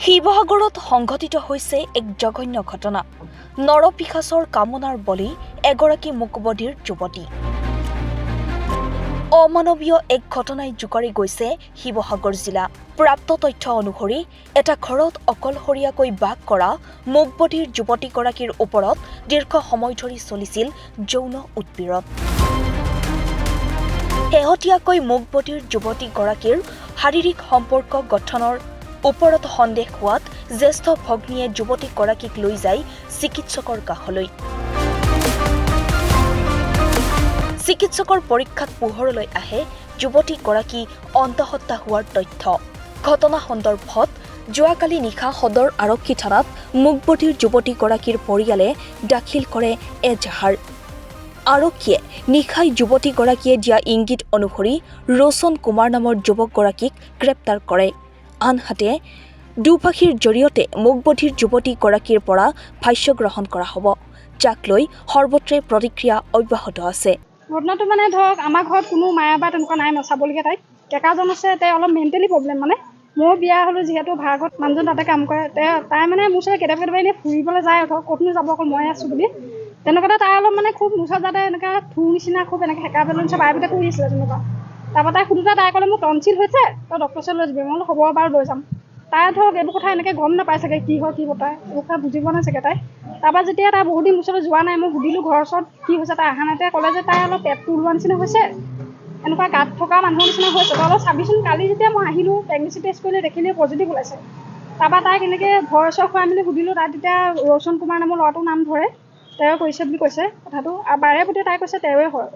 শিৱসাগৰত সংঘটিত হৈছে এক জঘন্য ঘটনা। নৰপিশাচৰ কামনাৰ বলি এগৰাকী মূকবধিৰ যুৱতী। অমানৱীয় এক ঘটনাই জোকাৰি গৈছে শিৱসাগৰ জিলা। প্ৰাপ্ত তথ্য অনুসৰি এটা ঘৰত অকলশৰীয়াকৈ বাস কৰা মূকবধিৰ যুৱতীগৰাকীৰ ওপৰত দীৰ্ঘ সময় ধৰি চলিছিল যৌন উৎপীড়ন। শেহতীয়াকৈ মূকবধিৰ যুৱতীগৰাকীৰ শাৰীৰিক সম্পৰ্ক গঠনৰ ওপৰত সন্দেহ হোৱাত জ্যেষ্ঠ ভগ্নীয়ে যুৱতীগৰাকীক লৈ যায় চিকিৎসকৰ কাষলৈ। চিকিৎসকৰ পৰীক্ষাত পোহৰলৈ আহে যুৱতীগৰাকী অন্তঃসত্ত্বা হোৱাৰ তথ্য। ঘটনা সন্দৰ্ভত যোৱাকালি নিশা সদৰ আৰক্ষী থানাত মূকবধিৰ যুৱতীগৰাকীৰ পৰিয়ালে দাখিল কৰে এজাহাৰ। আৰক্ষীয়ে নিশাই যুৱতীগৰাকীয়ে দিয়া ইংগিত অনুসৰি ৰোচন কুমাৰ নামৰ যুৱকগৰাকীক গ্ৰেপ্তাৰ কৰে। আনহাতে দুভাষীৰ জৰিয়তে মূকবধিৰ যুৱতীগৰাকীৰ পৰা ভাষ্য গ্ৰহণ কৰা হ'ব, যাক লৈ সৰ্বত্ৰে প্ৰতিক্ৰিয়া অব্যাহত আছে। ঘটনাটো মানে ধৰক আমাৰ ঘৰত কোনো মায়া বা তেনেকুৱা নাই চাবলগীয়া। তাই কেকাজন আছে, তাই অলপ মেণ্টেলি প্ৰব্লেম। মানে মই বিয়া হ'লোঁ যিহেতু ভাড়াঘৰত মানুহজন তাতে কাম কৰে। তাই মানে মোৰ ওচৰত কেতিয়াবা এনেই ফুৰিবলৈ যায়, ধৰক ক'তনো যাব, অকল মই আছোঁ বুলি তেনেকুৱাতে তাই অলপ মানে খুব মোৰ ওচৰত যাতে এনেকুৱা থুৰ নিচিনা খুব এনেকৈ সেকা পেলন চব আইপিতে কৰি আছিলে তেনেকুৱা। তাৰপৰা তাই সুধোতে তাই ক'লে মোৰ টনচিল হৈছে, তই ডক্টৰ ওচৰত লৈ যাবি। মই বোলো হ'ব বাৰু লৈ যাম। তাই ধৰক এইবোৰ কথা এনেকৈ গম নাপায় চাগে, কি হয় কি বতাই এইবোৰ কথা বুজি পোৱা নাই চাগে তাই। তাৰপৰা যেতিয়া তাই বহুত দিন ওচৰত যোৱা নাই, মই সুধিলোঁ ঘৰৰ ওচৰত কি হৈছে, তাই অহা নাই। তাই ক'লে যে তাই অলপ পেটটো ওলোৱা নিচিনা হৈছে, এনেকুৱা গাত থকা মানুহৰ নিচিনা হৈছে। তই অলপ চাবিচোন। কালি যেতিয়া মই আহিলোঁ প্ৰেগনেঞ্চি টেষ্ট কৰিলে দেখিলে পজিটিভ ওলাইছে। তাৰপৰা তাইক এনেকৈ ভয় চয় খুৱাই মেলি সুধিলোঁ। তাই তেতিয়া ৰোচন কুমাৰ নামৰ ল'ৰাটোৰ নাম ধৰে, তেওঁ কৰিছে বুলি কৈছে কথাটো, আৰু বাৰে প্ৰতি তাই কৈছে তেওঁৱে হয়।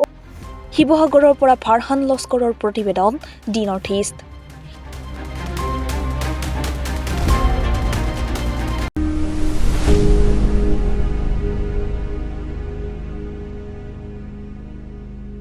শিৱসাগৰৰ পৰা ফাৰহান লস্কৰৰ প্ৰতিবেদন, দি নৰ্থ ইষ্ট।